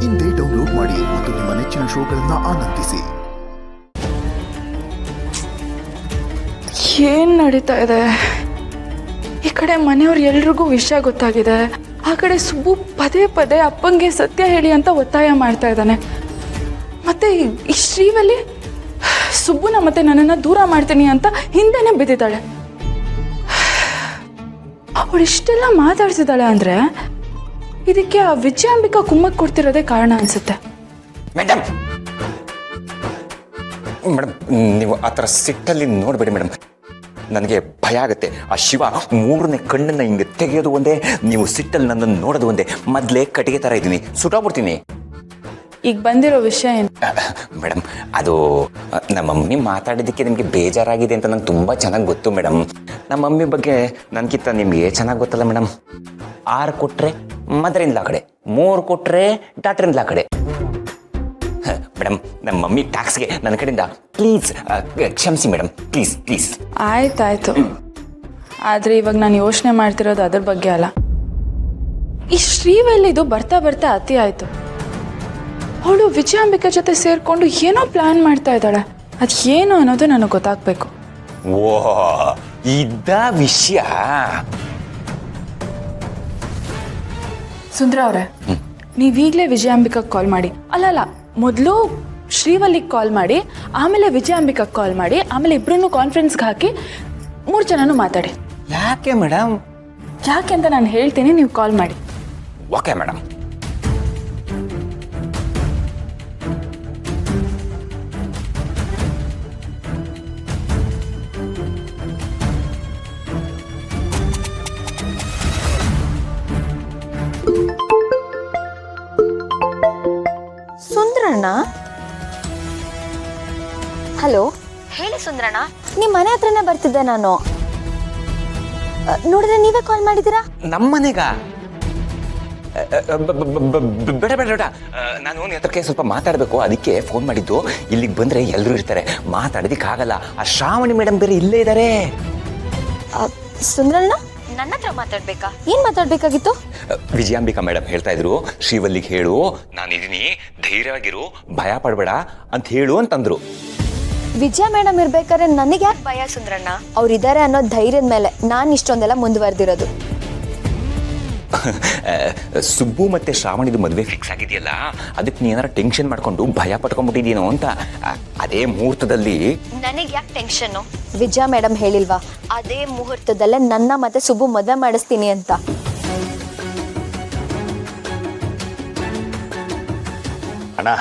ಇಂದೇ ಡೌನ್ಲೋಡ್ ಮಾಡಿ ಮತ್ತು ನಿಮ್ಮ ನೆಚ್ಚಿನ ಶೋಗಳನ್ನು ಆನಂದಿಸಿ. ಏನ್ ನಡೀತಾ ಇದೆ? ಈ ಕಡೆ ಮನೆಯವ್ರು ಎಲ್ರಿಗೂ ವಿಷಯ ಗೊತ್ತಾಗಿದೆ, ಆ ಕಡೆ ಸುಬ್ಬು ಪದೇ ಪದೇ ಅಪ್ಪಂಗೆ ಸತ್ಯ ಹೇಳಿ ಅಂತ ಒತ್ತಾಯ ಮಾಡ್ತಾ ಇದ್ದಾನೆ. ಮತ್ತೆ ಈ ಶ್ರೀವಲ್ಲಿ ಸುಬ್ಬುನ ಮತ್ತೆ ನನ್ನನ್ನು ದೂರ ಮಾಡ್ತೀನಿ ಅಂತ ಹಿಂದೆನೆ ಬಿದ್ದಿದ್ದಾಳೆ. ಅವಳು ಇಷ್ಟೆಲ್ಲ ಮಾತಾಡ್ಸಿದ್ದಾಳೆ ಅಂದ್ರೆ ಇದಕ್ಕೆ ಆ ವಿಜಯಾಂಬಿಕಾ ಕುಮ್ಮಕ್ ಕೊಡ್ತಿರೋದೇ ಕಾರಣ ಅನ್ಸುತ್ತೆ. ಮೇಡಮ್ ಮೇಡಮ್ ನೀವು ಆ ಥರ ಸಿಟ್ಟಲ್ಲಿ ನೋಡಬೇಡಿ ಮೇಡಮ್, ನನಗೆ ಭಯ ಆಗುತ್ತೆ. ಆ ಶಿವ ಮೂರನೇ ಕಣ್ಣನ್ನು ಹಿಂಗೆ ತೆಗೆಯೋದು ಒಂದೇ, ನೀವು ಸಿಟ್ಟಲ್ಲಿ ನನ್ನನ್ನು ನೋಡೋದು ಒಂದೇ. ಮೊದಲೇ ಕಟ್ಟಿಗೆ ಥರ ಇದ್ದೀನಿ, ಸುಟ್ಟೋಗ್ಬಿಡ್ತೀನಿ. ಈಗ ಬಂದಿರೋ ವಿಷಯ ಏನು ಮೇಡಮ್? ಅದು ನಮ್ಮ ಮಮ್ಮಿ ಮಾತಾಡಿದ್ದಕ್ಕೆ ನಿಮಗೆ ಬೇಜಾರಾಗಿದೆ ಅಂತ ನಂಗೆ ತುಂಬ ಚೆನ್ನಾಗಿ ಗೊತ್ತು ಮೇಡಮ್. ನಮ್ಮ ಮಮ್ಮಿ ಬಗ್ಗೆ ನನಗಿಂತ ನಿಮಗೆ ಚೆನ್ನಾಗಿ ಗೊತ್ತಲ್ಲ ಮೇಡಮ್. 6 ಕೊಟ್ಟರೆ ಮದರಿಂದ ಆ ಕಡೆ, 3 ಕೊಟ್ಟರೆ ಡಾಕ್ಟ್ರಿಂದ ಆ ಕಡೆ. ಮೇಡಮ್ ನಮ್ಮ ಮಮ್ಮಿ ಟ್ಯಾಕ್ಸ್ಗೆ ನನ್ನ ಕಡೆಯಿಂದ ಪ್ಲೀಸ್ ಕ್ಷಮಿಸಿ ಮೇಡಮ್, ಪ್ಲೀಸ್ ಪ್ಲೀಸ್. ಆಯ್ತಾಯ್ತು, ಆದರೆ ಇವಾಗ ನಾನು ಯೋಚನೆ ಮಾಡ್ತಿರೋದು ಅದ್ರ ಬಗ್ಗೆ ಅಲ್ಲ. ಈ ಶ್ರೀವಲ್ಲಿದು ಬರ್ತಾ ಬರ್ತಾ ಅತಿ ಆಯಿತು. ಅವಳು ವಿಜಯಾಂಬಿಕಾ ಜೊತೆ ಸೇರಿಕೊಂಡು ಏನೋ ಪ್ಲಾನ್ ಮಾಡ್ತಾ ಇದ್ದಾಳೆ. ಅದು ಏನು ಅನ್ನೋದು ನನಗೆ ಗೊತ್ತಾಗಬೇಕು. ಓ ಇದ್ದ ವಿಷಯ. ಸುಂದ್ರ ಅವರೇ, ನೀವೀಗಲೇ ವಿಜಯಾಂಬಿಕಾಗೆ ಕಾಲ್ ಮಾಡಿ. ಅಲ್ಲ, ಮೊದಲು ಶ್ರೀವಲ್ಲಿಗೆ ಕಾಲ್ ಮಾಡಿ, ಆಮೇಲೆ ವಿಜಯಾಂಬಿಕಾಗೆ ಕಾಲ್ ಮಾಡಿ, ಆಮೇಲೆ ಇಬ್ಬರನ್ನು ಕಾನ್ಫರೆನ್ಸ್ಗೆ ಹಾಕಿ 3 ಜನನೂ ಮಾತಾಡಿ. ಯಾಕೆ ಮೇಡಮ್? ಯಾಕೆ ಅಂತ ನಾನು ಹೇಳ್ತೀನಿ, ನೀವು ಕಾಲ್ ಮಾಡಿ. Okay madam. ಸುಂದ್ರಣ್ಣ, ಹಲೋ. ಹೇಳಿ ಸುಂದ್ರಣ್ಣ, ನಿಮ್ಮ ಮನೆ ಹತ್ರನೇ ಬರ್ತಿದ್ದೆ ನಾನು. ನೋಡಿದ್ರೆ ನೀವೇ ಕಾಲ್ ಮಾಡಿದ್ದೀರಾ? ನಮ್ಮನೆಗ? ಬೇಡ ಬೇಡ ಬೇಡ, ನಾನು ನಿನ್ನ ಹತ್ರಕ್ಕೆ ಸ್ವಲ್ಪ ಮಾತಾಡಬೇಕು, ಅದಕ್ಕೆ ಫೋನ್ ಮಾಡಿದ್ದು. ಇಲ್ಲಿಗೆ ಬಂದರೆ ಎಲ್ಲರೂ ಇರ್ತಾರೆ, ಮಾತಾಡೋದಕ್ಕಾಗಲ್ಲ. ಆ ಶ್ರಾವಣಿ ಮೇಡಮ್ ಬೇರೆ ಇಲ್ಲೇ ಇದ್ದಾರೆ. ಸುಂದ್ರಣ್ಣ, ನನ್ನ ಹತ್ರ ಮಾತಾಡ್ಬೇಕಾ? ಏನ್ ಮಾತಾಡ್ಬೇಕಾಗಿತ್ತು? ವಿಜಯಾಂಬಿಕಾ ಮೇಡಮ್ ಹೇಳ್ತಾ ಇದ್ರು, ಶ್ರೀವಲ್ಲಿಗೆ ಹೇಳು ನಾನಿದ್ದೀನಿ, ಧೈರ್ಯವಾಗಿರು, ಭಯ ಪಡಬೇಡ ಅಂತ ಹೇಳು ಅಂತಂದ್ರು. ವಿಜಯ ಮೇಡಮ್ ಇರ್ಬೇಕಾದ್ರೆ ನನಗೆ ಯಾಕೆ ಭಯ ಸುಂದ್ರಣ್ಣ? ಅವ್ರಿದ್ದಾರೆ ಅನ್ನೋ ಧೈರ್ಯದ ಮೇಲೆ ನಾನು ಇಷ್ಟೊಂದೆಲ್ಲ ಮುಂದುವರೆದಿರೋದು. ಸುಬ್ಬು ಮತ್ತೆ ಶ್ರಾವಣಿದು ಮದುವೆ ಫಿಕ್ಸ್ ಆಗಿದೆಯಲ್ಲ, ಅದಕ್ಕೆ ನೀನಾರ ಟೆನ್ಷನ್ ಮಾಡ್ಕೊಂಡು ಭಯ ಪಟ್ಕೊಂಡ್ಬಿಟ್ಟಿದ್ದೀನೋ ಅಂತ. ಅದೇ ಮುಹೂರ್ತದಲ್ಲಿ ನನಗೆ ಯಾಕೆ ಟೆನ್ಷನ್? ವಿಜಯ ಮೇಡಮ್ ಹೇಳಿಲ್ವಾ ಅದೇ ಮುಹೂರ್ತದಲ್ಲೇ ನನ್ನ ಮತ್ತೆ ಸುಬ್ಬು ಮದುವೆ ಮಾಡಿಸ್ತೀನಿ ಅಂತ? ಅಣ್ಣ,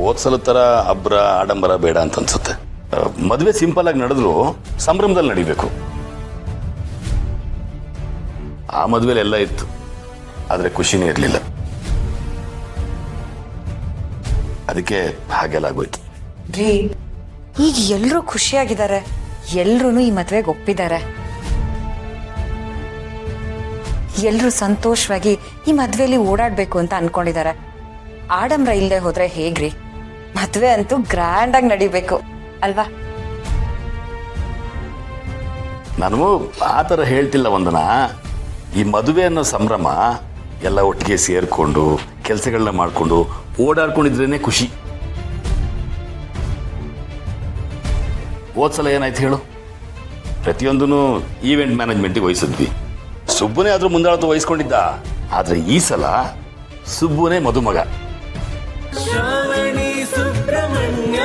ಓದ್ಸಲ ಥರ ಅಬ್ರ ಆಡಂಬರ ಬೇಡ ಅಂತ ಅನ್ಸುತ್ತೆ. ಮದುವೆ ಸಿಂಪಲ್ ಆಗಿ ನಡೆದ್ರು ಸಂಭ್ರಮದಲ್ಲಿ ನಡಿಬೇಕು. ಆ ಮದುವೆಲಿ ಎಲ್ಲ ಇತ್ತು, ಆದರೆ ಖುಷಿನೇ ಇರಲಿಲ್ಲ. ಅದಕ್ಕೆ ಹಾಗೆಲ್ಲ ಆಗೋಯ್ತು. ರೀ, ಈಗ ಎಲ್ಲರೂ ಖುಷಿಯಾಗಿದ್ದಾರೆ, ಎಲ್ಲರೂ ಈ ಮದುವೆಗೆ ಒಪ್ಪಿದ್ದಾರೆ. ಎಲ್ಲರೂ ಸಂತೋಷವಾಗಿ ಈ ಮದುವೆಯಲ್ಲಿ ಓಡಾಡಬೇಕು ಅಂತ ಅನ್ಕೊಂಡಿದ್ದಾರೆ. ಆಡಂಬರ ಇಲ್ಲದೆ ಹೋದ್ರೆ ಹೇಗ್ರಿ? ಮದುವೆ ಅಂತೂ ಗ್ರ್ಯಾಂಡ್ ಆಗಿ ನಡಿಬೇಕು ಅಲ್ವಾ? ನಾನು ಆ ಥರ ಹೇಳ್ತಿಲ್ಲ ವಂದನಾ. ಈ ಮದುವೆ ಅನ್ನೋ ಸಂಭ್ರಮ ಎಲ್ಲ ಒಟ್ಟಿಗೆ ಸೇರಿಕೊಂಡು ಕೆಲಸಗಳನ್ನ ಮಾಡಿಕೊಂಡು ಓಡಾಡ್ಕೊಂಡಿದ್ರೇನೆ ಖುಷಿ. ಹೋದ್ಸಲ ಏನಾಯ್ತು ಹೇಳು? ಪ್ರತಿಯೊಂದೂ ಈವೆಂಟ್ ಮ್ಯಾನೇಜ್ಮೆಂಟಿಗೆ ವಹಿಸಿದ್ವಿ. ಸುಬ್ಬನೇ ಆದರೂ ಮುಂದಾಳತ್ವ ವಹಿಸ್ಕೊಂಡಿದ್ದ. ಆದರೆ ಈ ಸಲ ಸುಬ್ಬನೇ ಮದುಮಗ. ಶ್ರಾವಣಿ ಸುಬ್ರಹ್ಮಣ್ಯ